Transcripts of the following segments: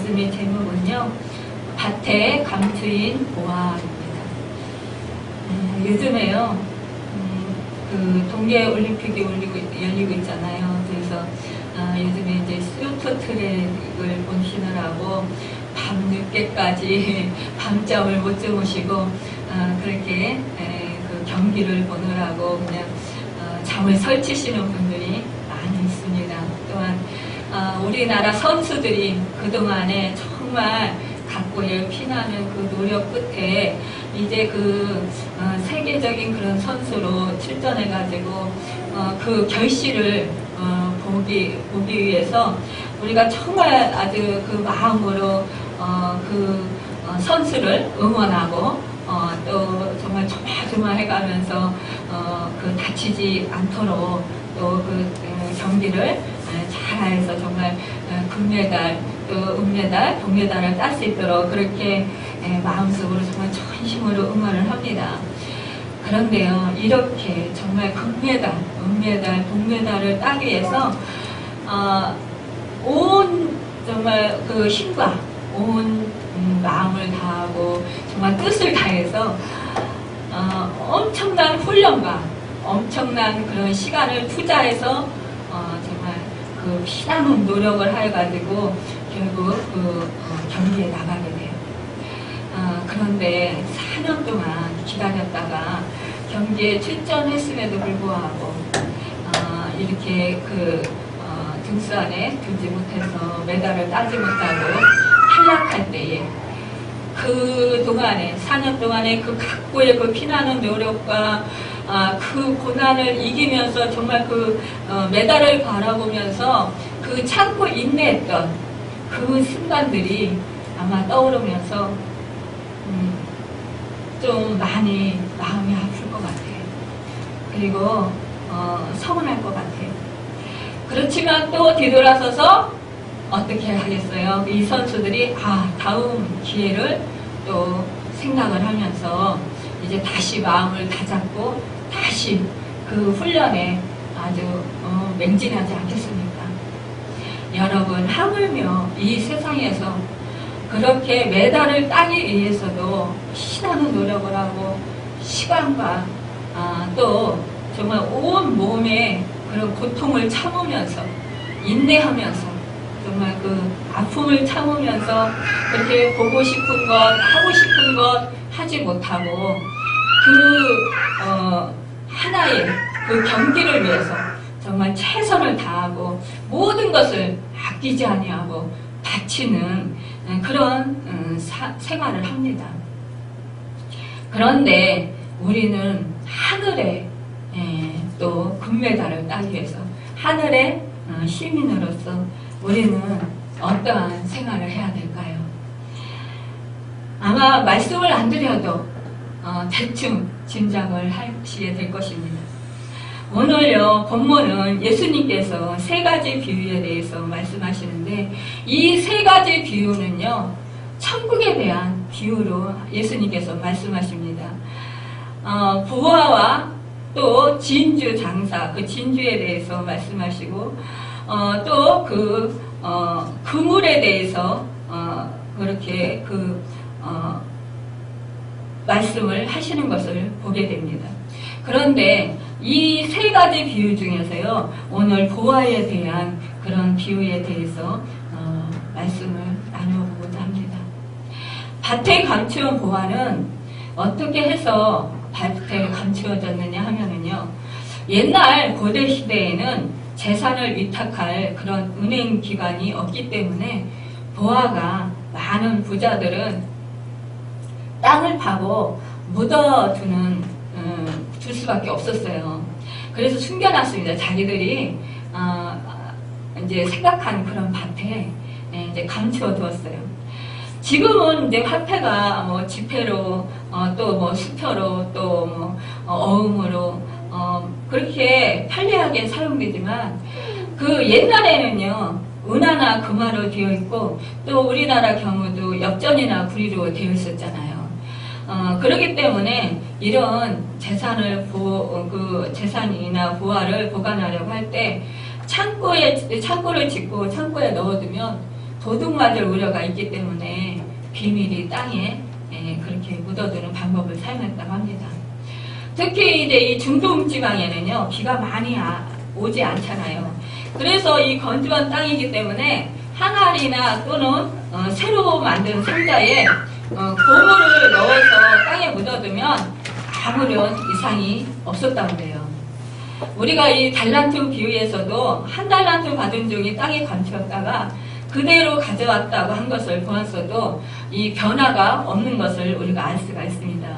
말씀의 제목은요, 밭에 감추인 보화입니다. 요즘에요, 그 동계올림픽이 열리고 있잖아요. 그래서 요즘에 이제 쇼트트랙을 보시느라고 밤늦게까지 밤잠을 못 주무시고 그렇게 그 경기를 보느라고 그냥 잠을 설치시는 분들이 많이 있습니다. 또한 우리나라 선수들이 그동안에 정말 각고의 피나는 그 노력 끝에 이제 그 세계적인 그런 선수로 출전해가지고 그 결실을 보기 위해서 우리가 정말 아주 그 마음으로 그 선수를 응원하고 또 정말 조마조마해가면서 그 다치지 않도록 또 그 경기를 잘해서 정말 금메달, 또 은메달, 동메달을 딸 수 있도록 그렇게 마음속으로 정말 전심으로 응원을 합니다. 그런데요, 이렇게 정말 금메달, 은메달, 동메달을 따기 위해서 온 정말 그 힘과 온 마음을 다하고 정말 뜻을 다해서 엄청난 훈련과 엄청난 그런 시간을 투자해서 정말 그 피나는 노력을 해가지고 결국 그 경기에 나가게 돼요. 그런데 4년 동안 기다렸다가 경기에 출전했음에도 불구하고 이렇게 그 등수 안에 들지 못해서 메달을 따지 못하고 탈락할 때에 그 동안에 4년 동안에 그 각고의 그 피나는 노력과 그 고난을 이기면서 정말 그 메달을 바라보면서 그 참고 인내했던 그 순간들이 아마 떠오르면서 좀 많이 마음이 아플 것 같아요. 그리고 서운할 것 같아요. 그렇지만 또 뒤돌아서서 어떻게 하겠어요? 이 선수들이 다음 기회를 또 생각을 하면서 이제 다시 마음을 다잡고 다시 그 훈련에 아주 맹진하지 않겠습니까? 여러분, 하물며 이 세상에서 그렇게 메달을 따기 위해서도 피나는 노력을 하고 시간과 또 정말 온 몸에 그런 고통을 참으면서 인내하면서 정말 그 아픔을 참으면서 그렇게 보고 싶은 것, 하고 싶은 것 하지 못하고 그 하나의 그 경기를 위해서 정말 최선을 다하고 모든 것을 아끼지 아니하고 바치는 그런 생활을 합니다. 그런데 우리는 하늘에 또 금메달을 따기 위해서 하늘의 시민으로서 우리는 어떠한 생활을 해야 될까요? 아마 말씀을 안 드려도 대충 짐작을 하시게 될 것입니다. 오늘요, 본문은 예수님께서 세 가지 비유에 대해서 말씀하시는데 이 세 가지 비유는요, 천국에 대한 비유로 예수님께서 말씀하십니다. 부화와 또 진주 장사, 그 진주에 대해서 말씀하시고 또 그 그물에 대해서 그렇게 그 말씀을 하시는 것을 보게 됩니다. 그런데 이 세 가지 비유 중에서요, 오늘 보화에 대한 그런 비유에 대해서 말씀을 나누어보고자 합니다. 밭에 감추온 보화는 어떻게 해서 밭에 감추어졌느냐 하면은요, 옛날 고대 시대에는 재산을 위탁할 그런 은행 기관이 없기 때문에 보화가 많은 부자들은 땅을 파고 묻어두는 둘 수밖에 없었어요. 그래서 숨겨놨습니다. 자기들이 이제 생각한 그런 밭에 이제 감추어 두었어요. 지금은 이제 화폐가 뭐 지폐로 또 뭐 수표로 또 뭐 어음으로 그렇게 편리하게 사용되지만 그 옛날에는요, 은화나 금화로 되어 있고 또 우리나라 경우도 엽전이나 구리로 되어 있었잖아요. 그렇기 때문에 이런 재산을 그 재산이나 보화를 보관하려고 할 때 창고를 짓고 창고에 넣어두면 도둑맞을 우려가 있기 때문에 비밀이 땅에 그렇게 묻어두는 방법을 사용했다고 합니다. 특히 이제 이 중동 지방에는요, 비가 많이 오지 않잖아요. 그래서 이 건조한 땅이기 때문에 항아리나 또는 새로 만든 상자에 고무를 넣어서 땅에 묻어두면 아무런 이상이 없었다고 해요. 우리가 이 달란트 비유에서도 한 달란트 받은 종이 땅에 감추었다가 그대로 가져왔다고 한 것을 보았어도 이 변화가 없는 것을 우리가 알 수가 있습니다.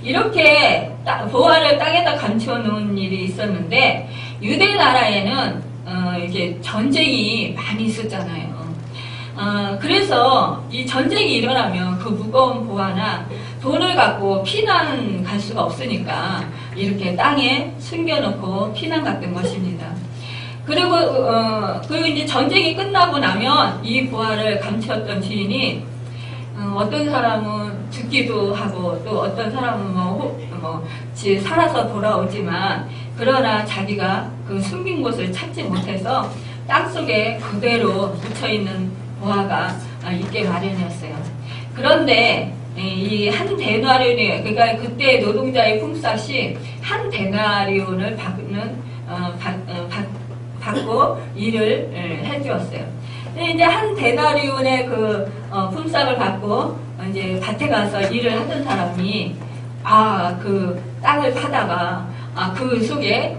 이렇게 보화를 땅에다 감추어 놓은 일이 있었는데 유대 나라에는 이게 전쟁이 많이 있었잖아요. 그래서 이 전쟁이 일어나면 그 무거운 보화나 돈을 갖고 피난 갈 수가 없으니까 이렇게 땅에 숨겨놓고 피난 갔던 것입니다. 그리고 이제 전쟁이 끝나고 나면 이 보화를 감추었던 주인이 어떤 사람은 죽기도 하고 또 어떤 사람은 살아서 돌아오지만 그러나 자기가 그 숨긴 곳을 찾지 못해서 땅속에 그대로 묻혀있는 보화가 있게 마련이었어요. 그런데 이 한 데나리온, 그러니까 그때 노동자의 품삯이 한 데나리온을 받고 일을 해주었어요. 이제 한 데나리온의 그 품삯을 받고 이제 밭에 가서 일을 하던 사람이 그 땅을 파다가 그 속에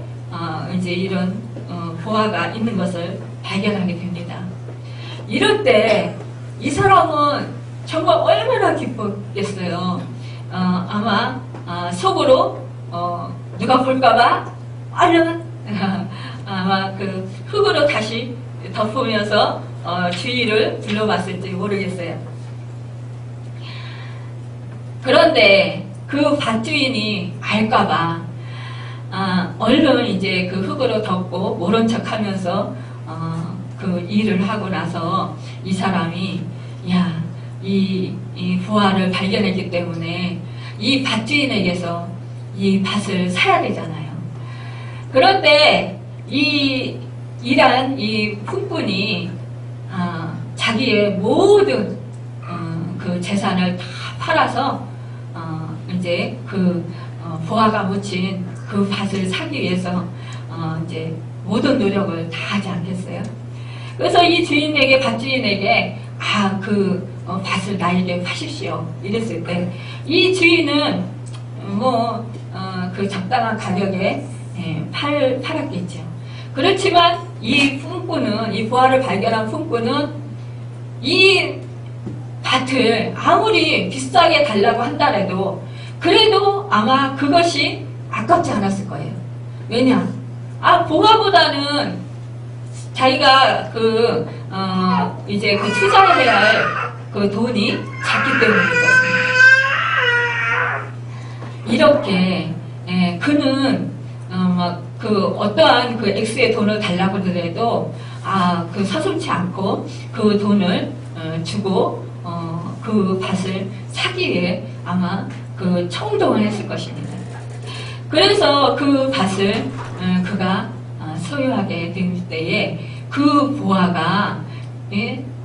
이제 이런 보화가 있는 것을 발견하게 됩니다. 이럴 때 이 사람은 정말 얼마나 기뻤겠어요. 아마 속으로 누가 볼까봐 얼른 아마 그 흙으로 다시 덮으면서 주위를 둘러봤을지 모르겠어요. 그런데 그 밭주인이 알까봐 얼른 이제 그 흙으로 덮고 모른 척하면서 그 일을 하고 나서 이 사람이 이 부화를 발견했기 때문에 이 밭주인에게서 이 밭을 사야 되잖아요. 그런데 이 일한 이 품꾼이 자기의 모든 그 재산을 다 팔아서 이제 그 부화가 묻힌 그 밭을 사기 위해서 이제 모든 노력을 다 하지 않겠어요? 그래서 이 주인에게 밭주인에게 그 밭을 나에게 파십시오 이랬을 때 이 주인은 그 적당한 가격에 팔았겠죠. 그렇지만 이 품꾼은, 이 부화를 발견한 품꾼은 이 밭을 아무리 비싸게 달라고 한다래도 그래도 아마 그것이 아깝지 않았을 거예요. 왜냐? 부화보다는 자기가 이제 그 투자해야 할 그 돈이 작기 때문이거든요. 이렇게, 그는, 어떠한 그 X의 돈을 달라고 하더라도, 그 서슴지 않고 그 돈을 주고, 그 밭을 사기 위해 아마 그衝動을 했을 것입니다. 그래서 그 밭을 그가 소유하게 된 때에 그 보화가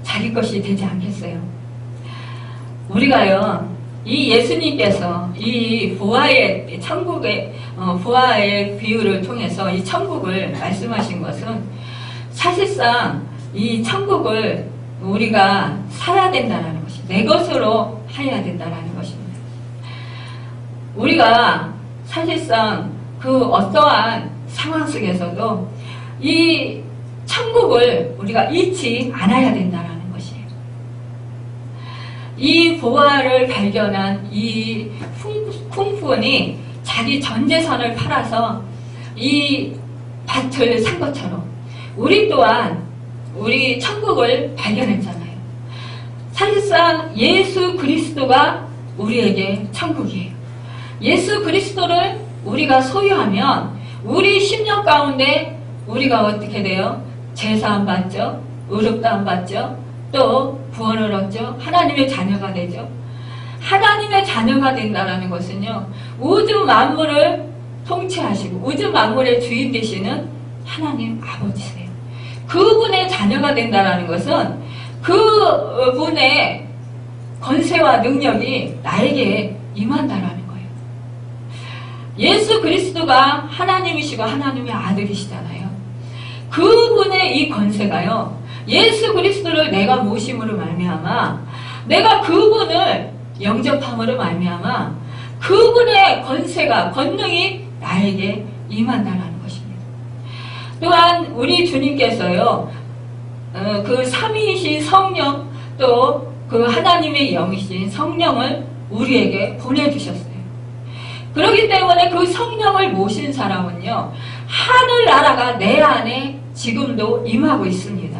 자기 것이 되지 않겠어요. 우리가요, 이 예수님께서 이 보화의 천국의 보화의 비유를 통해서 이 천국을 말씀하신 것은 사실상 이 천국을 우리가 살아야 된다는 것이 내 것으로 해야 된다는 것입니다. 우리가 사실상 그 어떠한 상황 속에서도 이 천국을 우리가 잃지 않아야 된다는 것이에요. 이 보화를 발견한 이 품꾼이 자기 전 재산을 팔아서 이 밭을 산 것처럼 우리 또한 우리 천국을 발견했잖아요. 사실상 예수 그리스도가 우리에게 천국이에요. 예수 그리스도를 우리가 소유하면 우리 심령 가운데 우리가 어떻게 돼요? 제사함 받죠? 의롭다함 받죠? 또 구원을 얻죠? 하나님의 자녀가 되죠? 하나님의 자녀가 된다는 것은요, 우주 만물을 통치하시고 우주 만물의 주인 되시는 하나님 아버지세요. 그분의 자녀가 된다는 것은 그분의 권세와 능력이 나에게 임한다라는 거예요. 예수 그리스도가 하나님이시고 하나님의 아들이시잖아요. 그분의 이 권세가요, 예수 그리스도를 내가 모심으로 말미암아, 내가 그분을 영접함으로 말미암아 그분의 권세가, 권능이 나에게 임한다라는 것입니다. 또한 우리 주님께서요, 그 삼위이신 성령, 또 그 하나님의 영이신 성령을 우리에게 보내주셨어요. 그렇기 때문에 그 성령을 모신 사람은요, 하늘나라가 내 안에 지금도 임하고 있습니다.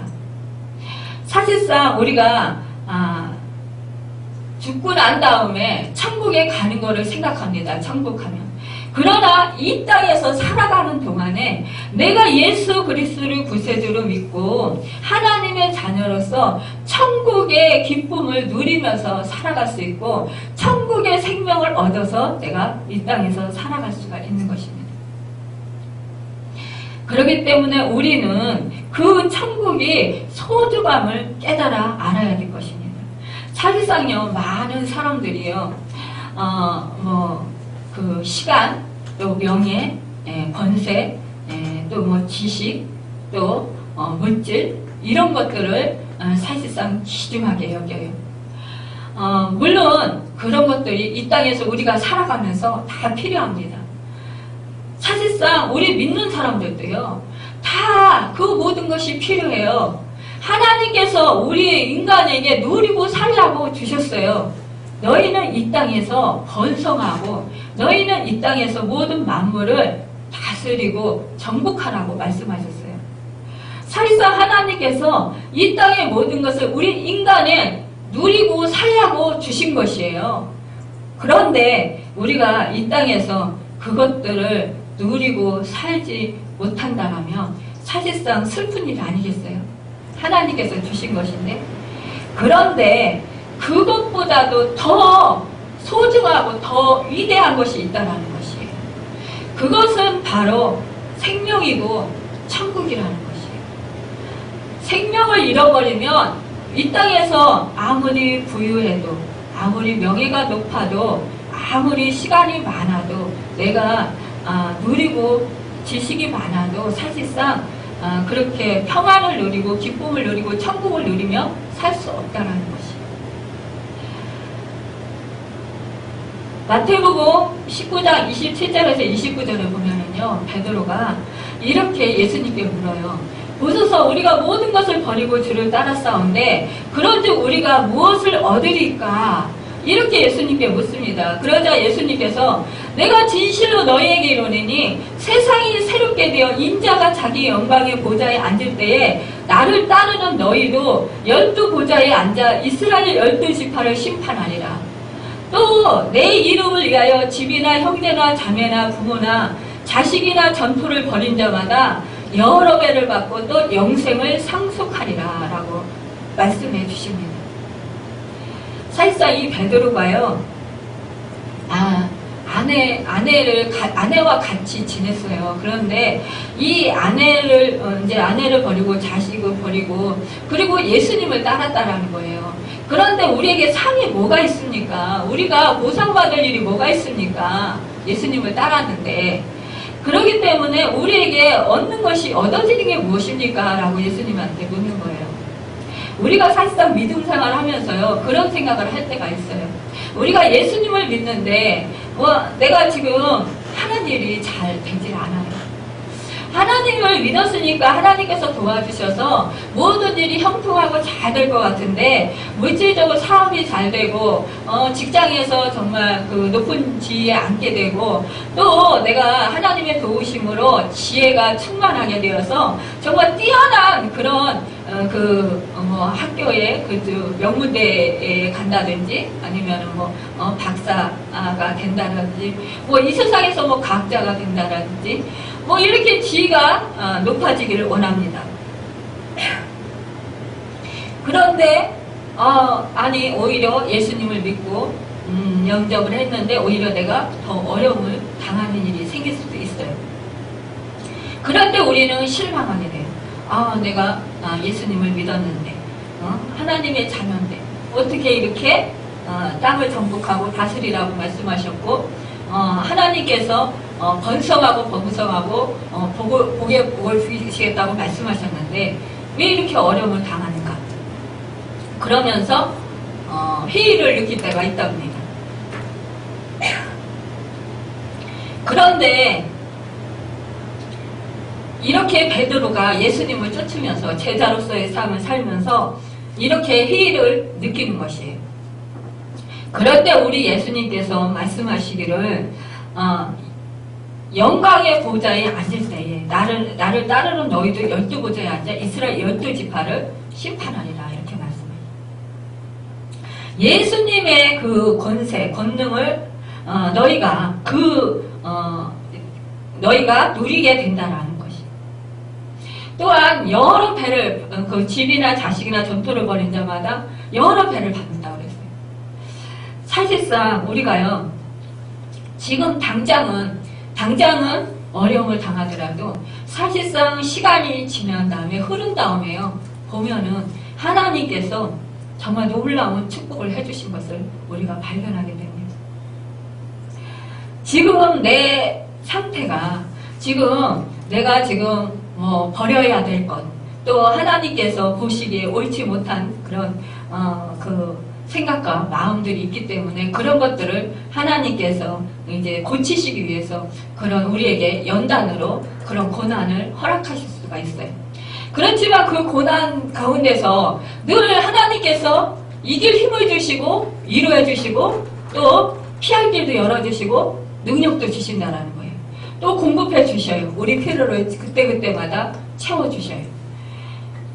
사실상 우리가 죽고 난 다음에 천국에 가는 것을 생각합니다. 천국 가면. 그러나 이 땅에서 살아가는 동안에 내가 예수 그리스도를 구세주로 믿고 하나님의 자녀로서 천국의 기쁨을 누리면서 살아갈 수 있고 천국의 생명을 얻어서 내가 이 땅에서 살아갈 수가 있는 것입니다. 그렇기 때문에 우리는 그 천국이 소중함을 깨달아 알아야 될 것입니다. 사실상요, 많은 사람들이요, 그 시간, 또 명예, 권세, 또 지식, 또 물질, 이런 것들을 사실상 귀중하게 여겨요. 물론 그런 것들이 이 땅에서 우리가 살아가면서 다 필요합니다. 사실상 우리 믿는 사람들도요, 다 그 모든 것이 필요해요. 하나님께서 우리 인간에게 누리고 살라고 주셨어요. 너희는 이 땅에서 번성하고 너희는 이 땅에서 모든 만물을 다스리고 정복하라고 말씀하셨어요. 사실상 하나님께서 이 땅의 모든 것을 우리 인간에 누리고 살라고 주신 것이에요. 그런데 우리가 이 땅에서 그것들을 누리고 살지 못한다면 사실상 슬픈 일 아니겠어요? 하나님께서 주신 것인데. 그런데 그것보다도 더 소중하고 더 위대한 것이 있다는 것이에요. 그것은 바로 생명이고 천국이라는 것이에요. 생명을 잃어버리면 이 땅에서 아무리 부유해도, 아무리 명예가 높아도, 아무리 시간이 많아도, 내가 누리고 지식이 많아도 사실상 그렇게 평안을 누리고 기쁨을 누리고 천국을 누리며 살 수 없다는 것이에요. 마태복음 19장 27절에서 29절에 보면은요, 베드로가 이렇게 예수님께 물어요. 보소서, 우리가 모든 것을 버리고 주를 따랐사온데 그런즉 우리가 무엇을 얻으리까? 이렇게 예수님께 묻습니다. 그러자 예수님께서 내가 진실로 너희에게 이르노니 세상이 새롭게 되어 인자가 자기 영광의 보좌에 앉을 때에 나를 따르는 너희도 12보좌에 앉아 이스라엘 12지파를 심판하리라. 또 내 이름을 위하여 집이나 형제나 자매나 부모나 자식이나 전토를 벌인 자마다 여러 배를 받고 또 영생을 상속하리라 라고 말씀해 주십니다. 사실상 이 베드로가요, 아내와 같이 지냈어요. 그런데 이 아내를 버리고 자식을 버리고 그리고 예수님을 따랐다라는 거예요. 그런데 우리에게 상이 뭐가 있습니까? 우리가 보상받을 일이 뭐가 있습니까? 예수님을 따랐는데. 그렇기 때문에 우리에게 얻는 것이 얻어지는 게 무엇입니까? 라고 예수님한테 묻는 거예요. 우리가 사실상 믿음 생활을 하면서요, 그런 생각을 할 때가 있어요. 우리가 예수님을 믿는데 내가 지금 하는 일이 잘 되질 않아요. 하나님을 믿었으니까 하나님께서 도와주셔서 모든 일이 형통하고 잘 될 것 같은데 물질적으로 사업이 잘 되고 직장에서 정말 그 높은 지위에 앉게 되고 또 내가 하나님의 도우심으로 지혜가 충만하게 되어서 정말 뛰어난 그런 학교에 그 명문대에 간다든지 아니면 박사가 된다든지 이 세상에서 과학자가 된다든지 이렇게 지위가 높아지기를 원합니다. 그런데 아니 오히려 예수님을 믿고 영접을 했는데 오히려 내가 더 어려움을 당하는 일이 생길 수도 있어요. 그럴 때 우리는 실망하게 돼요. 내가 예수님을 믿었는데 하나님의 자녀인데 어떻게 이렇게 땅을 정복하고 다스리라고 말씀하셨고 하나님께서 번성하고 번성하고 복에 복을 주시겠다고 말씀하셨는데 왜 이렇게 어려움을 당하는가? 그러면서 회의를 느낄 때가 있답니다. 그런데 이렇게 베드로가 예수님을 쫓으면서 제자로서의 삶을 살면서 이렇게 회의를 느끼는 것이에요. 그럴 때 우리 예수님께서 말씀하시기를 영광의 보좌에 앉을 때에 나를 따르는 너희도 12보좌에 앉아 이스라엘 12지파를 심판하리라 이렇게 말씀해요. 예수님의 그 권세, 권능을 너희가 누리게 된다라는 것이. 또한 여러 배를 그 집이나 자식이나 전토를 벌인 자마다 여러 배를 받는다 그랬어요. 사실상 우리가요 지금 당장은 어려움을 당하더라도 사실상 시간이 지난 다음에 흐른 다음에요 보면은 하나님께서 정말 놀라운 축복을 해주신 것을 우리가 발견하게 됩니다. 지금 내 상태가 내가 지금 버려야 될 것, 또 하나님께서 보시기에 옳지 못한 그런 그 생각과 마음들이 있기 때문에 그런 것들을 하나님께서 이제 고치시기 위해서 그런 우리에게 연단으로 그런 고난을 허락하실 수가 있어요. 그렇지만 그 고난 가운데서 늘 하나님께서 이길 힘을 주시고 위로해 주시고 또 피할 길도 열어주시고 능력도 주신다라는 거예요. 또 공급해 주셔요. 우리 필요를 그때그때마다 채워주셔요.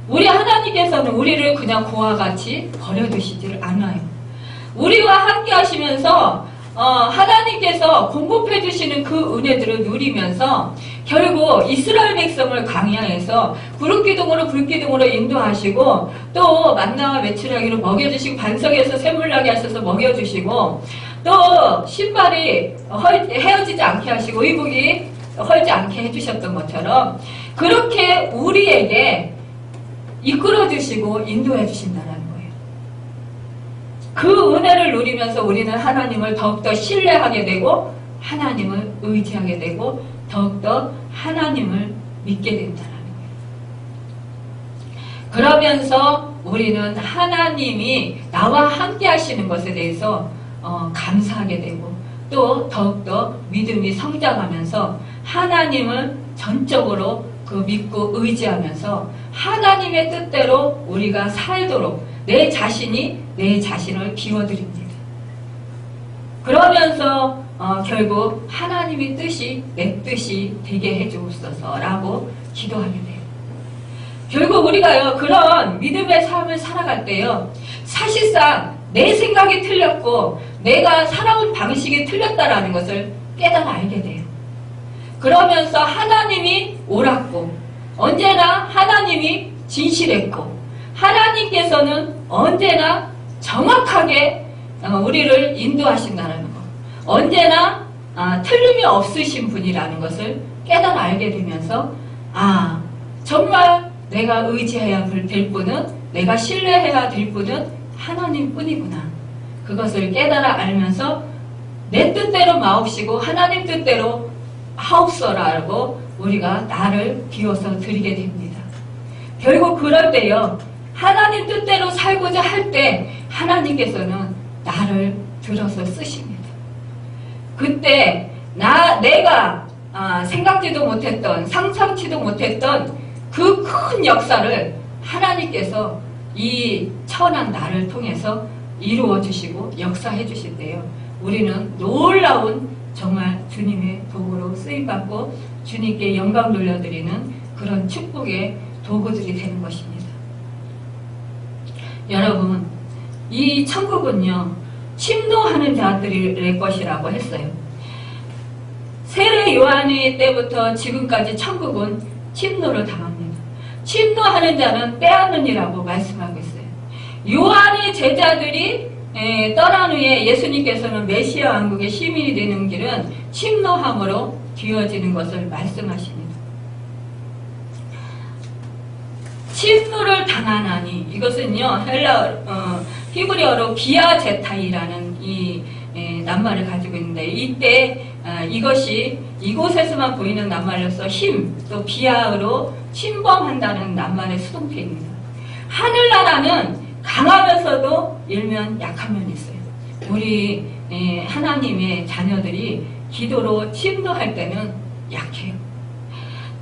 우리 하나님께서는 우리를 그냥 고와 같이 버려두시지를 않아요. 우리와 함께 하시면서 하나님께서 공급해 주시는 그 은혜들을 누리면서 결국 이스라엘 백성을 광야에서 구름기둥으로 불기둥으로 인도하시고 또 만나와 메추라기로 먹여주시고 반석에서 샘물나게 하셔서 먹여주시고 또 신발이 헤어지지 않게 하시고 의복이 헐지 않게 해주셨던 것처럼 그렇게 우리에게 이끌어주시고 인도해 주신다는 거예요. 그 은혜를 누리면서 우리는 하나님을 더욱더 신뢰하게 되고 하나님을 의지하게 되고 더욱더 하나님을 믿게 된다는 거예요. 그러면서 우리는 하나님이 나와 함께 하시는 것에 대해서 감사하게 되고 또 더욱더 믿음이 성장하면서 하나님을 전적으로 믿고 의지하면서 하나님의 뜻대로 우리가 살도록 내 자신이 내 자신을 비워드립니다. 그러면서 결국 하나님의 뜻이 내 뜻이 되게 해주옵소서라고 기도하게 돼요. 결국 우리가요 그런 믿음의 삶을 살아갈 때요 사실상 내 생각이 틀렸고 내가 살아온 방식이 틀렸다라는 것을 깨달아 알게 돼요. 그러면서 하나님이 옳았고 언제나 하나님이 진실했고 하나님께서는 언제나 정확하게 우리를 인도하신다는 것 언제나 틀림이 없으신 분이라는 것을 깨달아 알게 되면서 정말 내가 의지해야 될 분은 내가 신뢰해야 될 분은 하나님뿐이구나. 그것을 깨달아 알면서 내 뜻대로 마옵시고 하나님 뜻대로 하옵소라고 우리가 나를 비워서 드리게 됩니다. 결국 그럴 때요 하나님 뜻대로 살고자 할 때 하나님께서는 나를 들어서 쓰십니다. 그때 내가 생각지도 못했던 상상치도 못했던 그 큰 역사를 하나님께서 이 천한 나를 통해서 이루어 주시고 역사해 주실 때요 우리는 놀라운 정말 주님의 도구로 쓰임받고 주님께 영광 돌려드리는 그런 축복의 도구들이 되는 것입니다. 여러분 이 천국은요 침노하는 자들의 것이라고 했어요. 세례 요한의 때부터 지금까지 천국은 침노를 당합니다. 침노하는 자는 빼앗는 이라고 말씀하고 있어요. 요한의 제자들이 떠난 후에 예수님께서는 메시아 왕국의 시민이 되는 길은 침노함으로 뒤어지는 것을 말씀하십니다. 침노를 당하나니, 이것은요 히브리어로 비아제타이라는 이 낱말을 가지고 있는데, 이때 이것이 이곳에서만 보이는 낱말로서 힘, 또 비아으로 침범한다는 낱말의 수동태입니다. 하늘나라는 강하면서도 일면 약한 면이 있어요. 우리 하나님의 자녀들이 기도로 침노할 때는 약해요.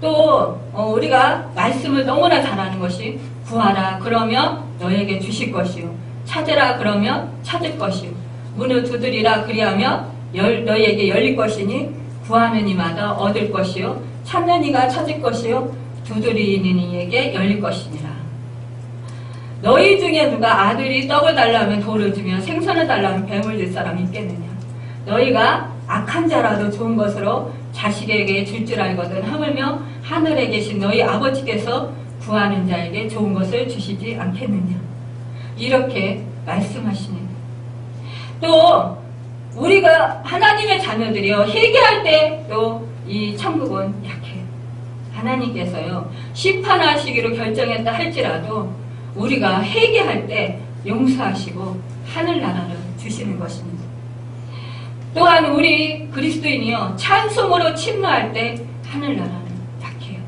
또 우리가 말씀을 너무나 잘하는 것이, 구하라 그러면 너에게 주실 것이요, 찾으라 그러면 찾을 것이요, 문을 두드리라 그리하면 너희에게 열릴 것이니, 구하는 이마다 얻을 것이요, 찾는 이가 찾을 것이요, 두드리는 이에게 열릴 것이니라. 너희 중에 누가 아들이 떡을 달라면 돌을 주며 생선을 달라면 뱀을 줄 사람이 있겠느냐? 너희가 악한 자라도 좋은 것으로 자식에게 줄 줄 알거든 하물며 하늘에 계신 너희 아버지께서 구하는 자에게 좋은 것을 주시지 않겠느냐? 이렇게 말씀하십니다. 또 우리가 하나님의 자녀들이요, 회개할 때 또 이 천국은 약해요. 하나님께서요 심판하시기로 결정했다 할지라도 우리가 회개할 때 용서하시고 하늘나라를 주시는 것입니다. 또한 우리 그리스도인이요 찬송으로 침노할 때 하늘나라는 약해요.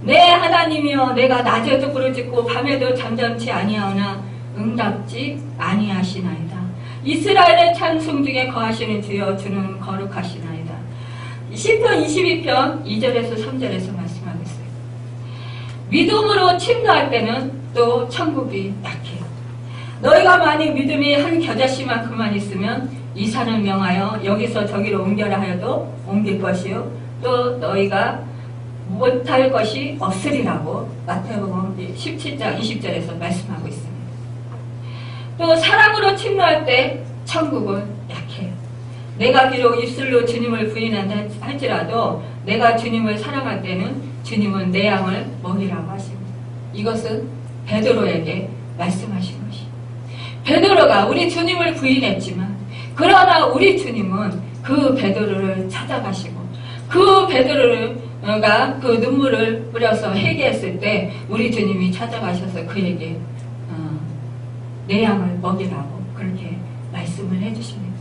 내 하나님이여, 내가 낮에도 부르짖고 밤에도 잠잠치 아니하오나 응답지 아니하시나이다. 이스라엘의 찬송 중에 거하시는 주여, 주는 거룩하시나이다. 시편 22편 2절에서 3절에서 말씀하고 있어요. 믿음으로 침노할 때는 또 천국이 약해요. 너희가 만일 믿음이 한 겨자씨만큼만 있으면 이 산을 명하여 여기서 저기로 옮겨라 하여도 옮길 것이요, 또 너희가 못할 것이 없으리라고 마태복음 17장 20절에서 말씀하고 있습니다. 또 사랑으로 침노할 때 천국은 약해요. 내가 비록 입술로 주님을 부인한다 할지라도 내가 주님을 사랑할 때는 주님은 내 양을 먹이라고 하십니다. 이것은 베드로에게 말씀하신 것이, 베드로가 우리 주님을 부인했지만 그러나 우리 주님은 그 베드로를 찾아가시고, 그 베드로가 그 눈물을 뿌려서 회개했을 때 우리 주님이 찾아가셔서 그에게 내 양을 먹이라고 그렇게 말씀을 해주십니다.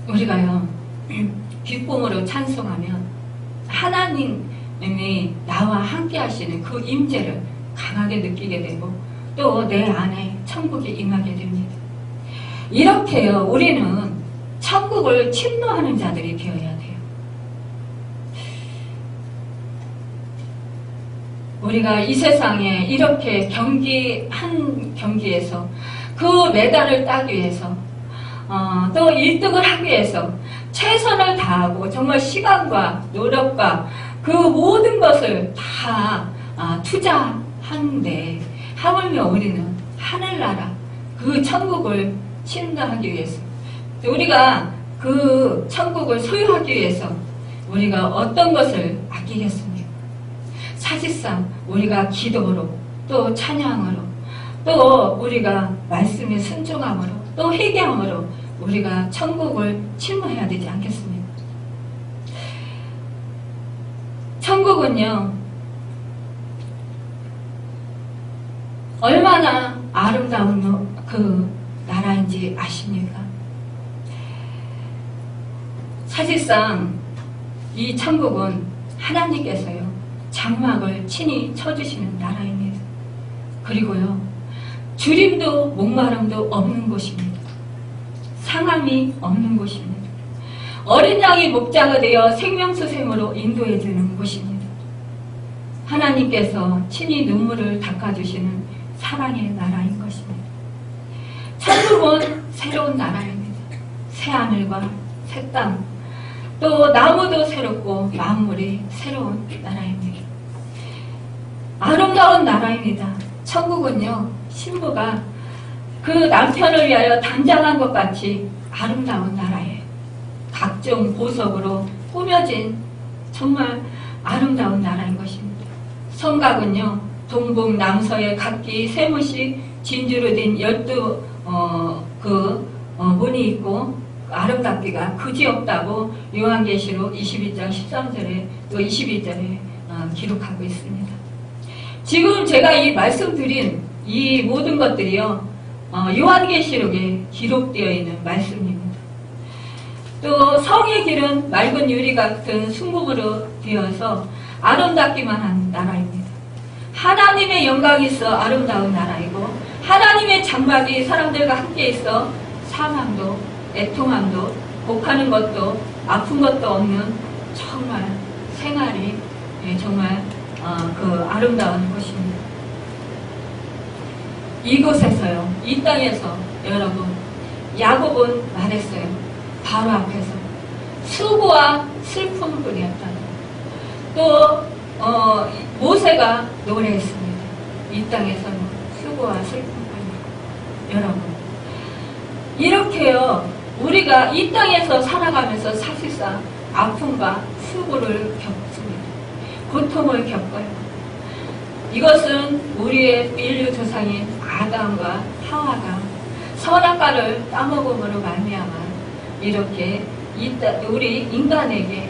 우리가요 기쁨으로 찬송하면 하나님이 나와 함께 하시는 그 임재를 강하게 느끼게 되고 또 내 안에 천국이 임하게 됩니다. 이렇게요 우리는 천국을 침노하는 자들이 되어야 돼요. 우리가 이 세상에 이렇게 한 경기에서 그 메달을 따기 위해서 또 1등을 하기 위해서 최선을 다하고 정말 시간과 노력과 그 모든 것을 다 투자하는데 하물며 우리는 하늘나라 그 천국을 침노하기 위해서, 우리가 그 천국을 소유하기 위해서 우리가 어떤 것을 아끼겠습니까? 사실상 우리가 기도로 또 찬양으로 또 우리가 말씀에 순종함으로 또 회개함으로 우리가 천국을 침노해야 되지 않겠습니까? 천국은요 얼마나 아름다운 그 나라인지 아십니까? 사실상 이 천국은 하나님께서요 장막을 친히 쳐주시는 나라입니다. 그리고요 주림도 목마름도 없는 곳입니다. 상함이 없는 곳입니다. 어린 양이 목자가 되어 생명수샘으로 인도해주는 곳입니다. 하나님께서 친히 눈물을 닦아주시는 사랑의 나라인 것입니다. 천국은 새로운 나라입니다. 새 하늘과 새 땅, 또 나무도 새롭고 만물이 새로운 나라입니다. 아름다운 나라입니다. 천국은요 신부가 그 남편을 위하여 단장한 것 같이 아름다운 나라예요. 각종 보석으로 꾸며진 정말 아름다운 나라인 것입니다. 성곽은요 동북 남서에 각기 세무씩 진주로 된 12 문이 있고 아름답기가 그지없다고 요한계시록 22장 13절에 또 22절에 기록하고 있습니다. 지금 제가 이 말씀드린 이 모든 것들이요, 요한계시록에 기록되어 있는 말씀입니다. 또 성의 길은 맑은 유리 같은 순금으로 되어서 아름답기만 한 나라입니다. 하나님의 영광이 있어 아름다운 나라이고, 하나님의 장막이 사람들과 함께 있어 사망도 애통함도 복하는 것도 아픈 것도 없는 정말 생활이 정말 그 아름다운 곳입니다. 이곳에서요, 이 땅에서 여러분, 야곱은 말했어요. 바로 앞에서 수고와 슬픔뿐이었다. 또 모세가 노래했습니다. 이 땅에서는 수고와 슬픔뿐이었다. 여러분, 이렇게요, 우리가 이 땅에서 살아가면서 사실상 아픔과 수고를 겪습니다. 고통을 겪어요. 이것은 우리의 인류 조상인 아담과 하와가 선악과를 따먹음으로 말미암아 이렇게 우리 인간에게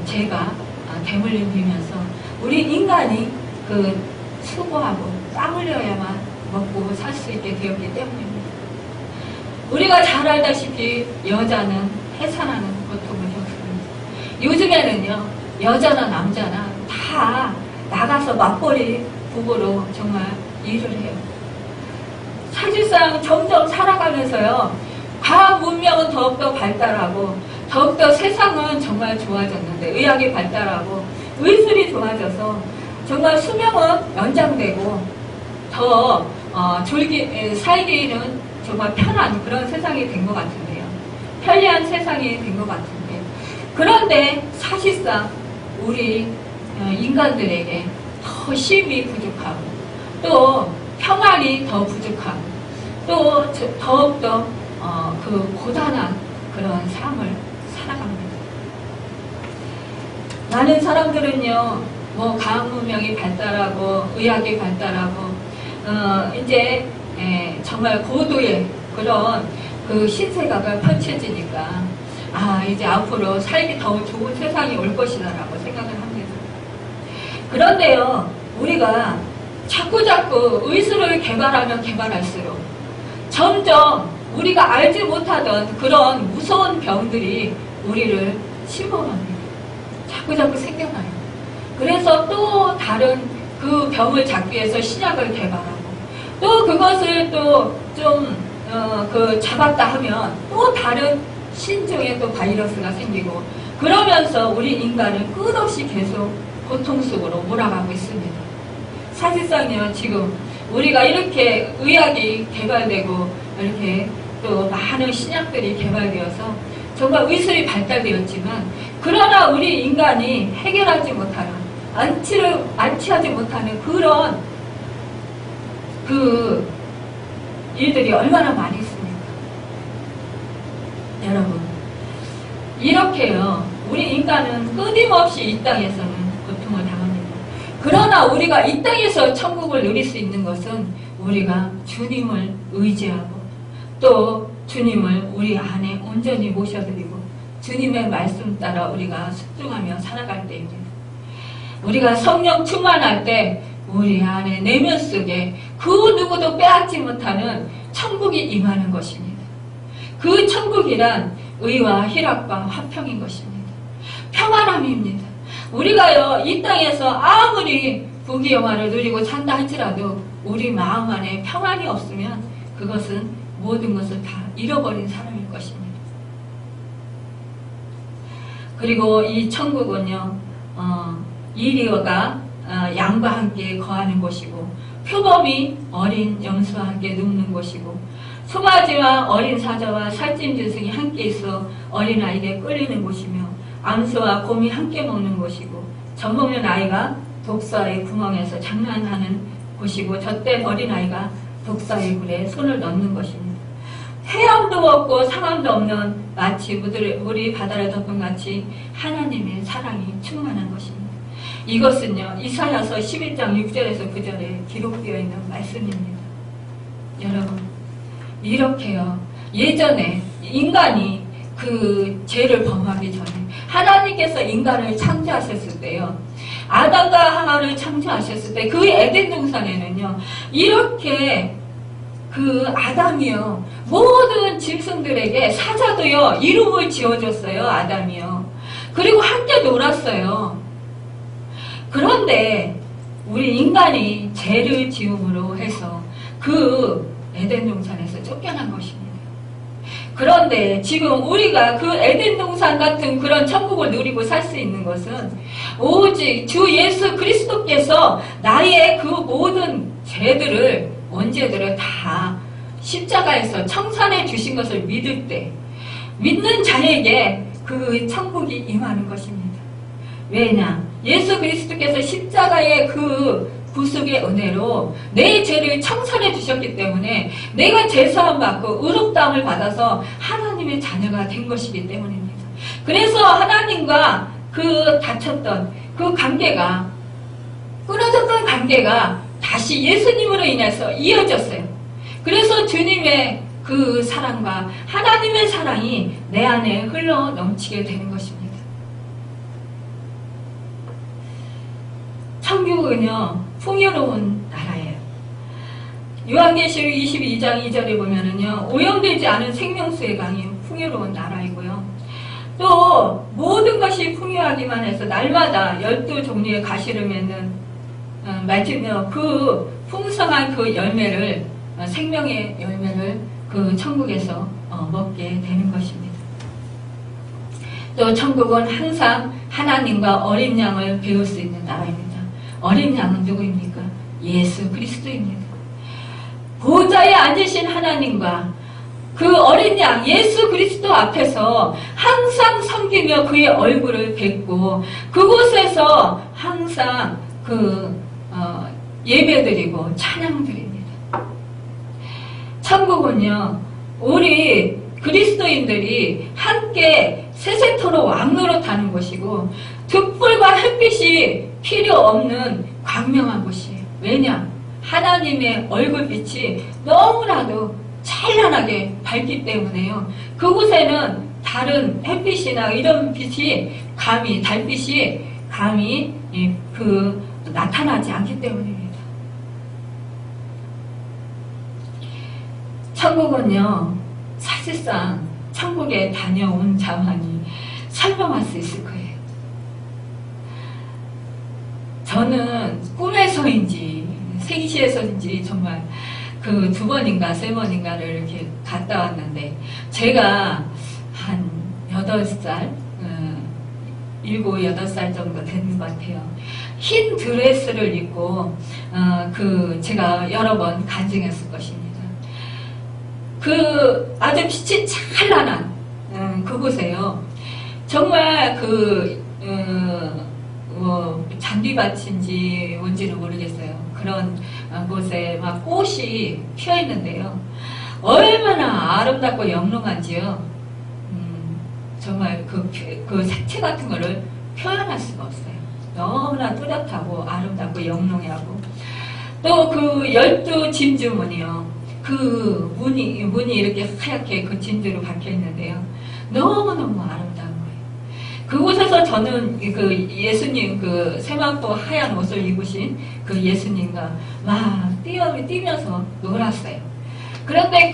죄가 대물림 되면서 우리 인간이 그 수고하고 땀 흘려야만 먹고 살 수 있게 되었기 때문입니다. 우리가 잘 알다시피 여자는 해산하는 고통을 겪습니다. 요즘에는요, 여자나 남자나 다 나가서 맞벌이 부부로 정말 일을 해요. 사실상 점점 살아가면서요, 과학 문명은 더욱더 발달하고 더욱더 세상은 정말 좋아졌는데, 의학이 발달하고 의술이 좋아져서 정말 수명은 연장되고 더 살기는 정말 편한 그런 세상이 된 것 같은데요. 편리한 세상이 된 것 같은데, 그런데 사실상 우리 인간들에게 더 힘이 부족하고 또 평안이 더 부족하고 또 더욱더 그 고단한 그런 삶을 살아갑니다. 많은 사람들은요, 뭐 과학 문명이 발달하고 의학이 발달하고 이제 정말 고도의 그런 그 신세가가 펼쳐지니까 이제 앞으로 살기 더 좋은 세상이 올 것이다라고 생각을 합니다. 그런데요, 우리가 자꾸자꾸 의술을 개발하면 개발할수록 점점 우리가 알지 못하던 그런 무서운 병들이 우리를 침범합니다. 자꾸자꾸 생겨나요. 그래서 또 다른 그 병을 잡기 위해서 신약을 개발하고 또 그것을 또 좀 잡았다 하면 또 다른 신종의 또 바이러스가 생기고, 그러면서 우리 인간은 끝없이 계속 고통 속으로 몰아가고 있습니다. 사실상요, 지금 우리가 이렇게 의학이 개발되고 이렇게 또 많은 신약들이 개발되어서 정말 의술이 발달되었지만, 그러나 우리 인간이 해결하지 못하는, 안치하지 못하는 그런 그 일들이 얼마나 많이 있습니까? 여러분, 이렇게요, 우리 인간은 끊임없이 이 땅에서는 고통을 당합니다. 그러나 우리가 이 땅에서 천국을 누릴 수 있는 것은 우리가 주님을 의지하고 또 주님을 우리 안에 온전히 모셔드리고 주님의 말씀 따라 우리가 순종하며 살아갈 때입니다. 우리가 성령 충만할 때 우리 안에 내면 속에 그 누구도 빼앗지 못하는 천국이 임하는 것입니다. 그 천국이란 의와 희락과 화평인 것입니다. 평안함입니다. 우리가요, 이 땅에서 아무리 부귀영화를 누리고 산다 할지라도 우리 마음 안에 평안이 없으면 그것은 모든 것을 다 잃어버린 사람일 것입니다. 그리고 이 천국은요, 이리어가 양과 함께 거하는 곳이고, 표범이 어린 염소와 함께 눕는 곳이고, 송아지와 어린 사자와 살찐 짐승이 함께 있어 어린아이에게 끌리는 곳이며, 암소와 곰이 함께 먹는 곳이고, 젖먹는 아이가 독사의 구멍에서 장난하는 곳이고, 젖된 어린아이가 독사의 굴에 손을 넣는 것입니다. 해함도 없고 상함도 없는 마치 물이 바다를 덮은 같이 하나님의 사랑이 충만한 것입니다. 이것은요, 이사야서 11장 6절에서 9절에 기록되어 있는 말씀입니다. 여러분, 이렇게요, 예전에 인간이 그 죄를 범하기 전에 하나님께서 인간을 창조하셨을 때요, 아담과 하와를 창조하셨을 때 그 에덴 동산에는요, 이렇게 그 아담이요, 모든 짐승들에게 사자도요, 이름을 지어줬어요. 아담이요. 그리고 함께 놀았어요. 그런데 우리 인간이 죄를 지음으로 해서 그 에덴 동산에서 쫓겨난 것입니다. 그런데 지금 우리가 그 에덴 동산 같은 그런 천국을 누리고 살 수 있는 것은 오직 주 예수 그리스도께서 나의 그 모든 죄들을, 원죄들을 다 십자가에서 청산해 주신 것을 믿을 때, 믿는 자에게 그 천국이 임하는 것입니다. 왜냐? 예수 그리스도께서 십자가의 그 구속의 은혜로 내 죄를 청산해 주셨기 때문에 내가 죄사함 받고 의롭다함을 받아서 하나님의 자녀가 된 것이기 때문입니다. 그래서 하나님과 그 닫혔던 그 관계가, 끊어졌던 관계가 다시 예수님으로 인해서 이어졌어요. 그래서 주님의 그 사랑과 하나님의 사랑이 내 안에 흘러 넘치게 되는 것입니다. 천국은요, 풍요로운 나라예요. 요한계시록 22장 2절에 보면은요, 오염되지 않은 생명수의 강이 풍요로운 나라이고요. 또 모든 것이 풍요하기만 해서 날마다 12종류의 가시를 맺는 맺으며 그 풍성한 그 열매를, 생명의 열매를 그 천국에서 먹게 되는 것입니다. 또 천국은 항상 하나님과 어린 양을 배울 수 있는 나라입니다. 어린 양은 누구입니까? 예수 그리스도입니다. 보좌에 앉으신 하나님과 그 어린 양 예수 그리스도 앞에서 항상 섬기며 그의 얼굴을 뵙고 그곳에서 항상 예배드리고 찬양드립니다. 천국은요, 우리 그리스도인들이 함께 세세토록 왕노릇하는 곳이고 등불과 햇빛이 필요 없는 광명한 곳이에요. 왜냐? 하나님의 얼굴빛이 너무나도 찬란하게 밝기 때문에요. 그곳에는 다른 햇빛이나 이런 빛이 감히, 달빛이 감히 나타나지 않기 때문입니다. 천국은요, 사실상 천국에 다녀온 자만이 설명할 수 있을 거예요. 저는 꿈에서인지 생시에서인지 정말 그 2번인가 3번인가를 이렇게 갔다 왔는데, 제가 한 8살, 7, 8살 정도 되는 것 같아요. 흰 드레스를 입고 제가 여러 번 간증했을 것입니다. 그 아주 빛이 찬란한 그곳에요. 정말 잔디밭인지 뭔지는 모르겠어요. 그런 곳에 막 꽃이 피어 있는데요. 얼마나 아름답고 영롱한지요. 정말 그 색채 같은 거를 표현할 수가 없어요. 너무나 뚜렷하고 아름답고 영롱하고, 또 그 12진주문이요. 그 문이 이렇게 하얗게 그 진주로 박혀 있는데요. 너무너무 아름다운 거예요. 그곳에서 저는 그 예수님 그 세마포 하얀 옷을 입으신 그 예수님과 막 뛰면서 놀았어요. 그런데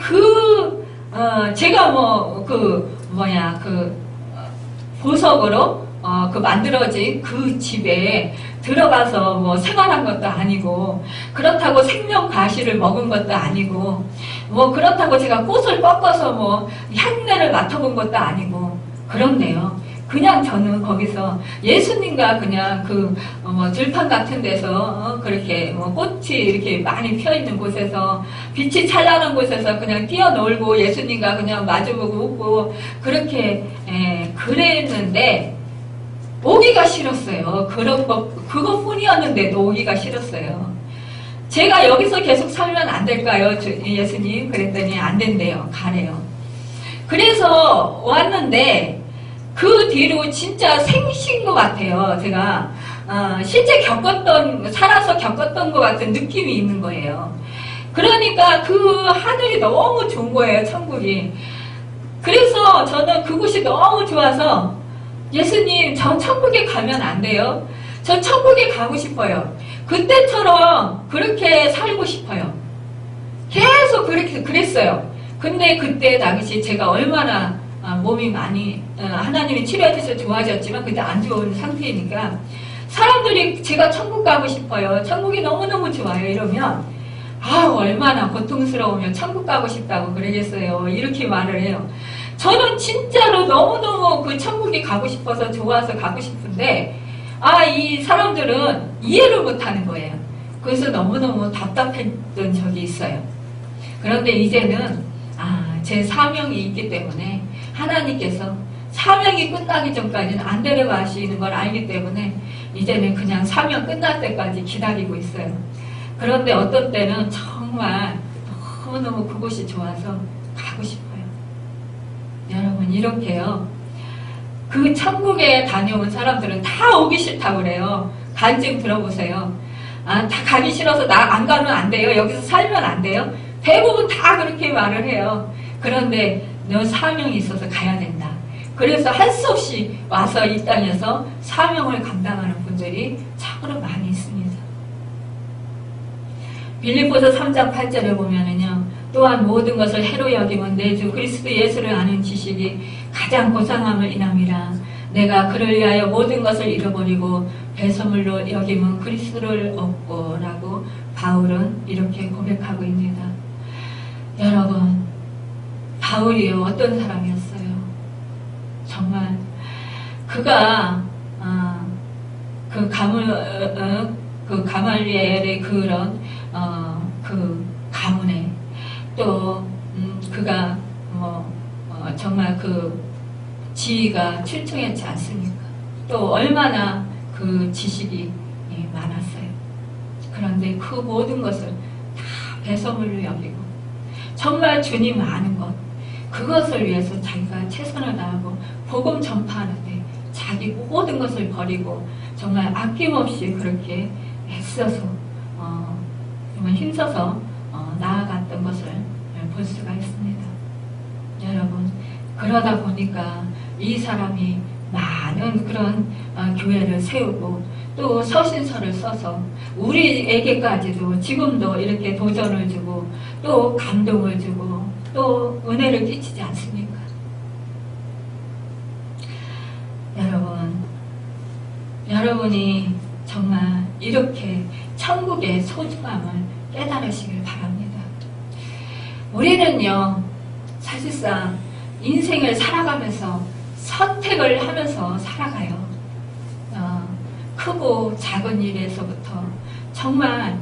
제가 보석으로 만들어진 그 집에 들어가서 생활한 것도 아니고, 그렇다고 생명 가시를 먹은 것도 아니고, 그렇다고 제가 꽃을 꺾어서 향내를 맡아본 것도 아니고, 그런데요. 그냥 저는 거기서 예수님과 그냥 들판 같은 데서 그렇게 꽃이 이렇게 많이 피어 있는 곳에서, 빛이 찬란한 곳에서 그냥 뛰어놀고 예수님과 그냥 마주보고 웃고 그렇게 그랬는데, 오기가 싫었어요. 그것뿐이었는데도 오기가 싫었어요. 제가 여기서 계속 살면 안 될까요? 예수님? 그랬더니 안 된대요. 가래요. 그래서 왔는데, 그 뒤로 진짜 생신 것 같아요. 제가 실제 살아서 겪었던 것 같은 느낌이 있는 거예요. 그러니까 그 하늘이 너무 좋은 거예요. 천국이. 그래서 저는 그곳이 너무 좋아서, 예수님, 전 천국에 가면 안 돼요? 저 천국에 가고 싶어요. 그때처럼 그렇게 살고 싶어요. 계속 그렇게 그랬어요. 근데 그때 당시 제가 얼마나 몸이 많이 하나님이 치료해 주셔서 좋아졌지만 그때 안 좋은 상태이니까 사람들이 제가 천국 가고 싶어요. 천국이 너무너무 좋아요. 이러면 얼마나 고통스러우면 천국 가고 싶다고 그러겠어요. 이렇게 말을 해요. 저는 진짜로 너무너무 그 천국이 가고 싶어서 좋아서 가고 싶은데 이 사람들은 이해를 못하는 거예요. 그래서 너무너무 답답했던 적이 있어요. 그런데 이제는 제 사명이 있기 때문에 하나님께서 사명이 끝나기 전까지는 안 데려가시는 걸 알기 때문에 이제는 그냥 사명 끝날 때까지 기다리고 있어요. 그런데 어떤 때는 정말 너무너무 그곳이 좋아서 가고 싶어요. 여러분 이렇게요. 그 천국에 다녀온 사람들은 다 오기 싫다고 그래요. 간증 들어보세요. 다 가기 싫어서 나 안 가면 안 돼요. 여기서 살면 안 돼요. 대부분 다 그렇게 말을 해요. 그런데 너 사명이 있어서 가야 된다. 그래서 할 수 없이 와서 이 땅에서 사명을 감당하는 분들이 참으로 많이 있습니다. 빌립보서 3장 8절에 보면은요. 또한 모든 것을 해로 여기면 내 주 그리스도 예수를 아는 지식이 가장 고상함을 인함이라. 내가 그를 위하여 모든 것을 잃어버리고 배설물로 여기면 그리스도를 얻고 라고 바울은 이렇게 고백하고 있습니다. 여러분 바울이요 어떤 사람이었어요? 정말 그가 그 가말리엘의 그런 그 가문에 또 그가 정말 그 지위가 출중했지 않습니까? 또 얼마나 그 지식이 많았어요. 그런데 그 모든 것을 다 배설물로 여기고 정말 주님 아는 것 그것을 위해서 자기가 최선을 다하고 복음 전파하는데 자기 모든 것을 버리고 정말 아낌없이 그렇게 애써서 정말 힘써서 나아갔던 것을 볼 수가 있습니다. 여러분 그러다 보니까 이 사람이 많은 그런 교회를 세우고 또 서신서를 써서 우리에게까지도 지금도 이렇게 도전을 주고 또 감동을 주고 또 은혜를 끼치지 않습니까? 여러분이 정말 이렇게 천국의 소중함을 깨달으시길 바랍니다. 우리는요 사실상 인생을 살아가면서 선택을 하면서 살아가요. 크고 작은 일에서부터 정말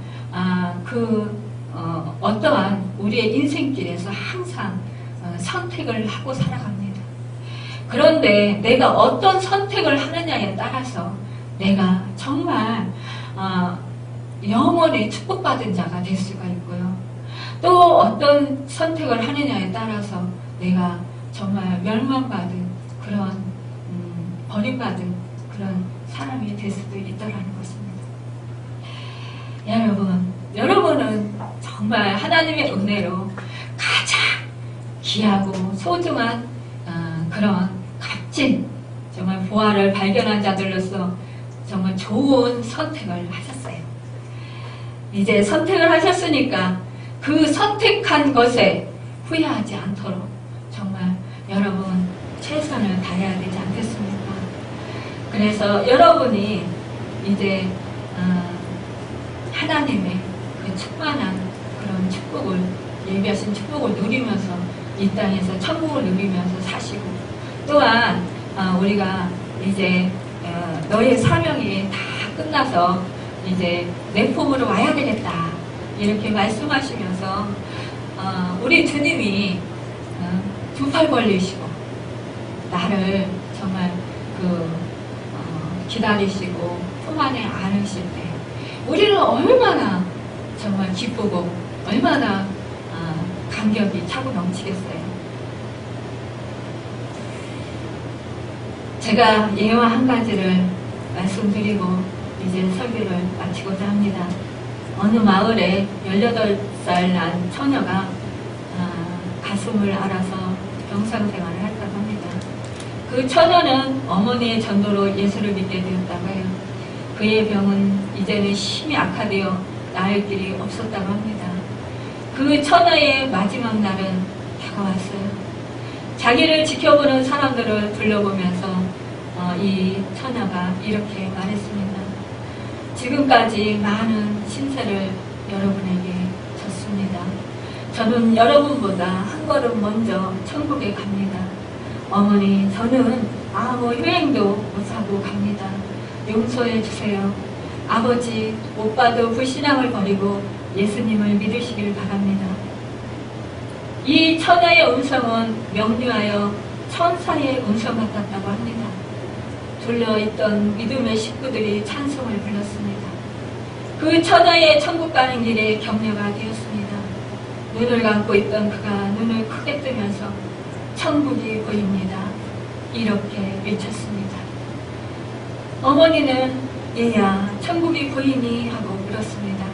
어떠한 우리의 인생길에서 항상 선택을 하고 살아갑니다. 그런데 내가 어떤 선택을 하느냐에 따라서 내가 정말 영원히 축복받은 자가 될 수가 있고요. 또 어떤 선택을 하느냐에 따라서 내가 정말 멸망받은 그런 버림받은 그런 사람이 될 수도 있다라는 것입니다. 여러분은 정말 하나님의 은혜로 가장 귀하고 소중한 그런 값진 정말 보화를 발견한 자들로서 정말 좋은 선택을 하셨어요. 이제 선택을 하셨으니까 그 선택한 것에 후회하지 않도록 정말 여러분 최선을 다해야 되지 않겠습니까? 그래서 여러분이 이제 하나님의 그 충만한 그런 축복을 예비하신 축복을 누리면서 이 땅에서 천국을 누리면서 사시고 또한 우리가 이제 너의 사명이 다 끝나서 이제 내 품으로 와야 되겠다 이렇게 말씀하시면서 우리 주님이 두 팔 벌리시고 나를 정말 기다리시고 품 안에 안으실 때 우리는 얼마나 정말 기쁘고 얼마나 감격이 차고 넘치겠어요. 제가 예화 한 가지를 말씀드리고 이제 설교를 마치고자 합니다. 어느 마을에 18살 난 처녀가 가슴을 앓아서 병상생활을 했다고 합니다. 그 처녀는 어머니의 전도로 예수를 믿게 되었다고 해요. 그의 병은 이제는 심히 악화되어 나을 길이 없었다고 합니다. 그 처녀의 마지막 날은 다가왔어요. 자기를 지켜보는 사람들을 둘러보면서 이 처녀가 이렇게 말했습니다. 지금까지 많은 신세를 여러분에게 졌습니다. 저는 여러분보다 한 걸음 먼저 천국에 갑니다. 어머니, 저는 아무 여행도 못하고 갑니다. 용서해 주세요. 아버지, 오빠도 불신앙을 버리고 예수님을 믿으시길 바랍니다. 이 처녀의 음성은 명료하여 천사의 음성 같았다고 합니다. 둘러있던 믿음의 식구들이 찬송을 불렀습니다. 그 처녀의 천국 가는 길에 격려가 되었습니다. 눈을 감고 있던 그가 눈을 크게 뜨면서 천국이 보입니다. 이렇게 외쳤습니다. 어머니는 얘야 천국이 보이니 하고 물었습니다.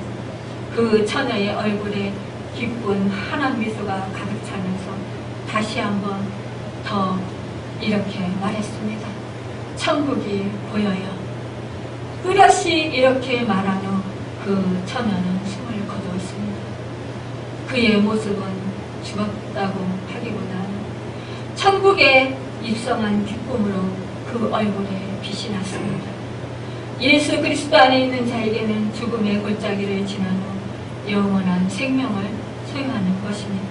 그 처녀의 얼굴에 기쁜 환한 미소가 가득 차면서 다시 한번 더 이렇게 말했습니다. 천국이 보여요. 뚜렷이 이렇게 말하며 그 처녀는 숨을 거두었습니다. 그의 모습은 죽었다고 하기보다는 천국에 입성한 기쁨으로 그 얼굴에 빛이 났습니다. 예수 그리스도 안에 있는 자에게는 죽음의 골짜기를 지난 후 영원한 생명을 소유하는 것입니다.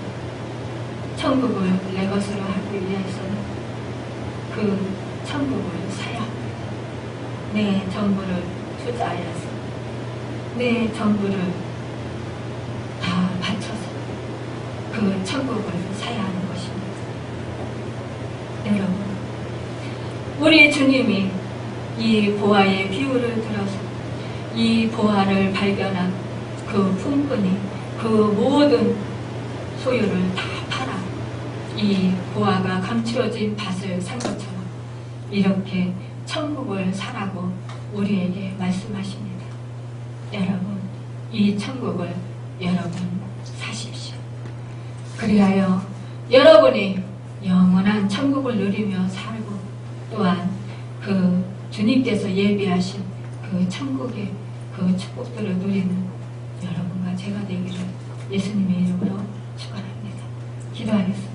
천국을 내 것으로 하기 위해서는 그 천국을 사야 합니다. 내 전부를 투자하여서 내 전부를 다 바쳐서 그 천국을 사야 하는 것입니다. 여러분, 우리 주님이 이 보화의 비유를 들어서 이 보화를 발견한 그 품꾼이 그 모든 소유를 다 팔아 이 보화가 감추어진 밭을 산 것처럼 이렇게 천국을 사라고 우리에게 말씀하십니다. 여러분, 이 천국을 여러분 사십시오. 그리하여 여러분이 영원한 천국을 누리며 살고 또한 그 주님께서 예비하신 그 천국의 그 축복들을 누리는 여러분과 제가 되기를 예수님의 이름으로 축원합니다. 기도하겠습니다.